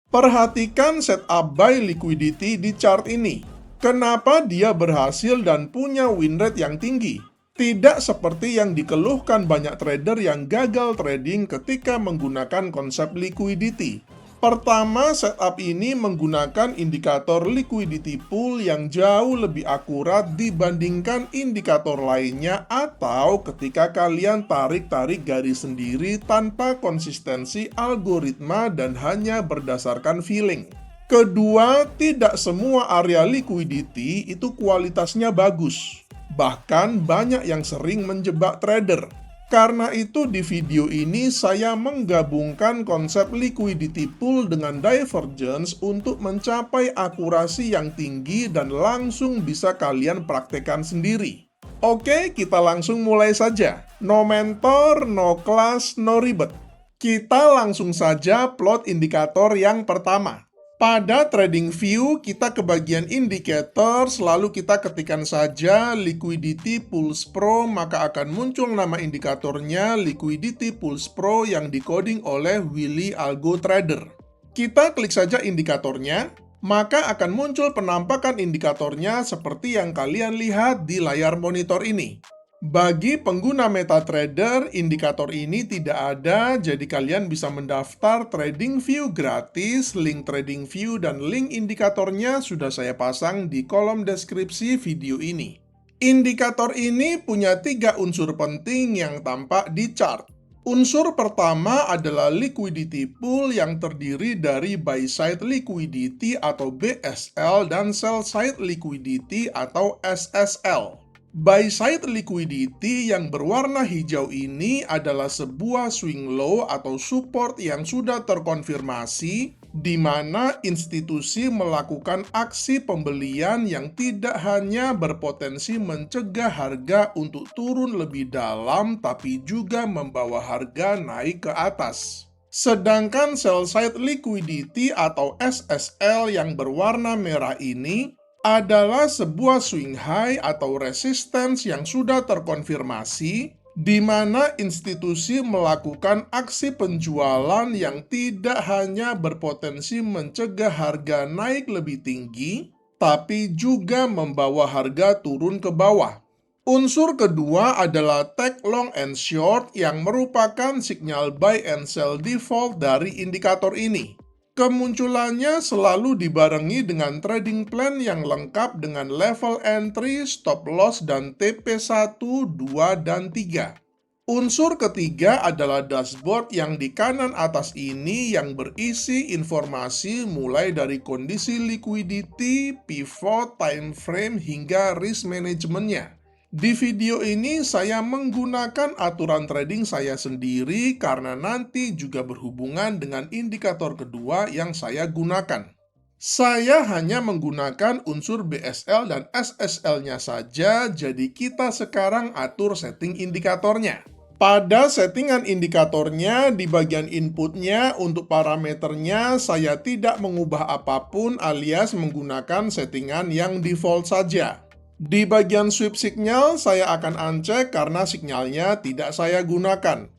Perhatikan setup buy liquidity di chart ini. Kenapa dia berhasil dan punya win rate yang tinggi? Tidak seperti yang dikeluhkan banyak trader yang gagal trading ketika menggunakan konsep liquidity. Pertama, setup ini menggunakan indikator liquidity pool yang jauh lebih akurat dibandingkan indikator lainnya atau ketika kalian tarik-tarik garis sendiri tanpa konsistensi algoritma dan hanya berdasarkan feeling. Kedua, tidak semua area liquidity itu kualitasnya bagus. Bahkan banyak yang sering menjebak trader. Karena itu di video ini saya menggabungkan konsep liquidity pool dengan divergence untuk mencapai akurasi yang tinggi dan langsung bisa kalian praktekkan sendiri. Oke, kita langsung mulai saja. No mentor, no class, no ribet. Kita langsung saja plot indikator yang pertama. Pada TradingView, kita ke bagian indicators, lalu kita ketikkan saja Liquidity Pulse Pro, maka akan muncul nama indikatornya Liquidity Pulse Pro yang dikoding oleh Willy Algo Trader. Kita klik saja indikatornya, maka akan muncul penampakan indikatornya seperti yang kalian lihat di layar monitor ini. Bagi pengguna MetaTrader, indikator ini tidak ada, jadi kalian bisa mendaftar TradingView gratis. Link TradingView dan link indikatornya sudah saya pasang di kolom deskripsi video ini. Indikator ini punya 3 unsur penting yang tampak di chart. Unsur pertama adalah liquidity pool yang terdiri dari buy side liquidity atau BSL dan sell side liquidity atau SSL. Buy side liquidity yang berwarna hijau ini adalah sebuah swing low atau support yang sudah terkonfirmasi, di mana institusi melakukan aksi pembelian yang tidak hanya berpotensi mencegah harga untuk turun lebih dalam, tapi juga membawa harga naik ke atas. Sedangkan sell side liquidity atau SSL yang berwarna merah ini adalah sebuah swing high atau resistance yang sudah terkonfirmasi, di mana institusi melakukan aksi penjualan yang tidak hanya berpotensi mencegah harga naik lebih tinggi, tapi juga membawa harga turun ke bawah. Unsur kedua adalah take long and short yang merupakan sinyal buy and sell default dari indikator ini. Kemunculannya selalu dibarengi dengan trading plan yang lengkap dengan level entry, stop loss, dan TP1, 2, dan 3. Unsur ketiga adalah dashboard yang di kanan atas ini yang berisi informasi mulai dari kondisi liquidity, pivot, time frame, hingga risk manajemennya. Di video ini saya menggunakan aturan trading saya sendiri karena nanti juga berhubungan dengan indikator kedua yang saya gunakan. Saya hanya menggunakan unsur BSL dan SSL-nya saja, jadi kita sekarang atur setting indikatornya. Pada settingan indikatornya, di bagian inputnya untuk parameternya, saya tidak mengubah apapun alias menggunakan settingan yang default saja. Di bagian sweep signal, saya akan uncheck karena sinyalnya tidak saya gunakan.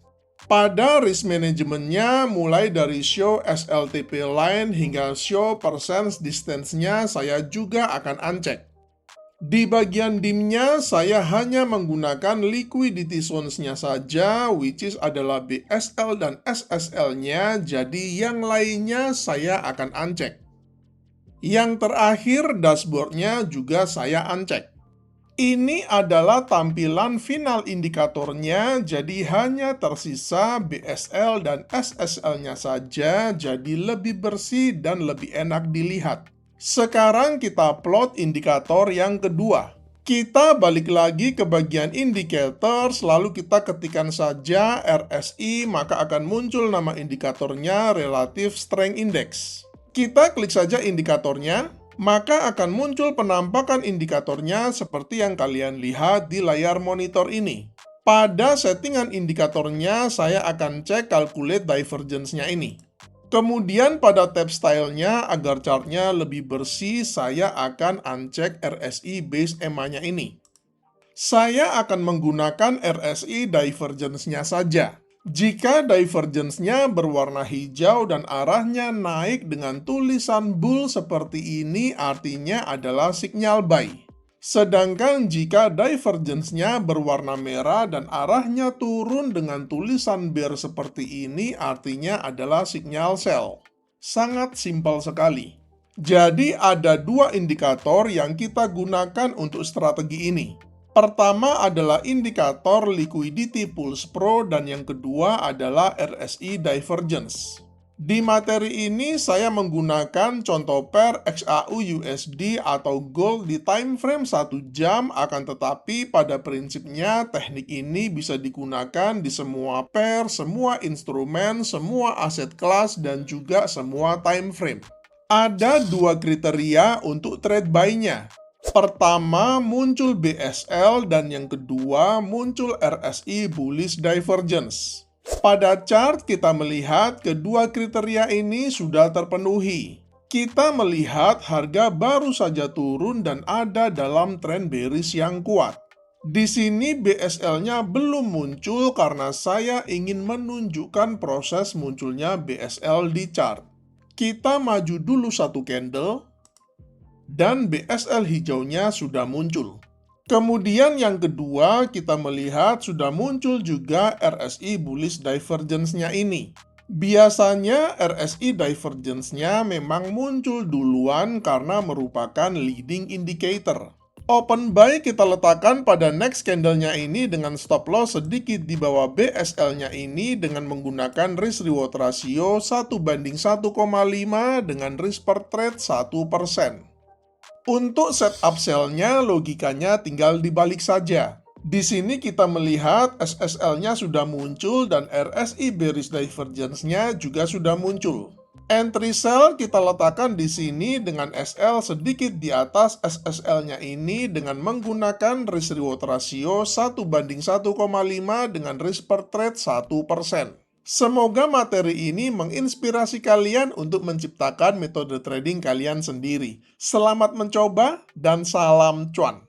Pada risk manajemennya, mulai dari show SLTP line hingga show percent distance-nya, saya juga akan uncheck. Di bagian DIM-nya, saya hanya menggunakan liquidity zones-nya saja, which is adalah BSL dan SSL-nya, jadi yang lainnya saya akan uncheck. Yang terakhir, dashboard-nya juga saya uncheck. Ini adalah tampilan final indikatornya, jadi hanya tersisa BSL dan SSL-nya saja, jadi lebih bersih dan lebih enak dilihat. Sekarang kita plot indikator yang kedua. Kita balik lagi ke bagian indicators, lalu kita ketikkan saja RSI, maka akan muncul nama indikatornya Relative Strength Index. Kita klik saja indikatornya, maka akan muncul penampakan indikatornya seperti yang kalian lihat di layar monitor ini. Pada settingan indikatornya, saya akan cek calculate divergence-nya ini. Kemudian pada tab style-nya, agar chartnya lebih bersih, saya akan uncheck RSI base EMA-nya ini. Saya akan menggunakan RSI divergence-nya saja. Jika divergence-nya berwarna hijau dan arahnya naik dengan tulisan bull seperti ini, artinya adalah sinyal buy. Sedangkan jika divergence-nya berwarna merah dan arahnya turun dengan tulisan bear seperti ini, artinya adalah sinyal sell. Sangat simpel sekali. Jadi ada dua indikator yang kita gunakan untuk strategi ini. Pertama adalah indikator Liquidity Pulse Pro dan yang kedua adalah RSI Divergence. Di materi ini saya menggunakan contoh pair XAU USD atau gold di time frame 1 jam, akan tetapi pada prinsipnya teknik ini bisa digunakan di semua pair, semua instrumen, semua aset kelas, dan juga semua time frame. Ada dua kriteria untuk trade buy-nya. Pertama, muncul BSL dan yang kedua, muncul RSI Bullish Divergence. Pada chart kita melihat kedua kriteria ini sudah terpenuhi. Kita melihat harga baru saja turun dan ada dalam tren bearish yang kuat. Di sini BSL-nya belum muncul karena saya ingin menunjukkan proses munculnya BSL di chart. Kita maju dulu satu candle dan BSL hijaunya sudah muncul. Kemudian yang kedua, kita melihat sudah muncul juga RSI Bullish Divergence-nya ini. Biasanya RSI Divergence-nya memang muncul duluan karena merupakan leading indicator. Open buy kita letakkan pada next candle-nya ini dengan stop loss sedikit di bawah BSL-nya ini dengan menggunakan risk reward ratio 1:1,5 dengan risk per trade 1%. Untuk setup sell-nya, logikanya tinggal dibalik saja. Di sini kita melihat SSL-nya sudah muncul dan RSI Bearish Divergence-nya juga sudah muncul. Entry sell kita letakkan di sini dengan SL sedikit di atas SSL-nya ini dengan menggunakan risk reward ratio 1:1,5 dengan risk per trade 1%. Semoga materi ini menginspirasi kalian untuk menciptakan metode trading kalian sendiri. Selamat mencoba dan salam cuan!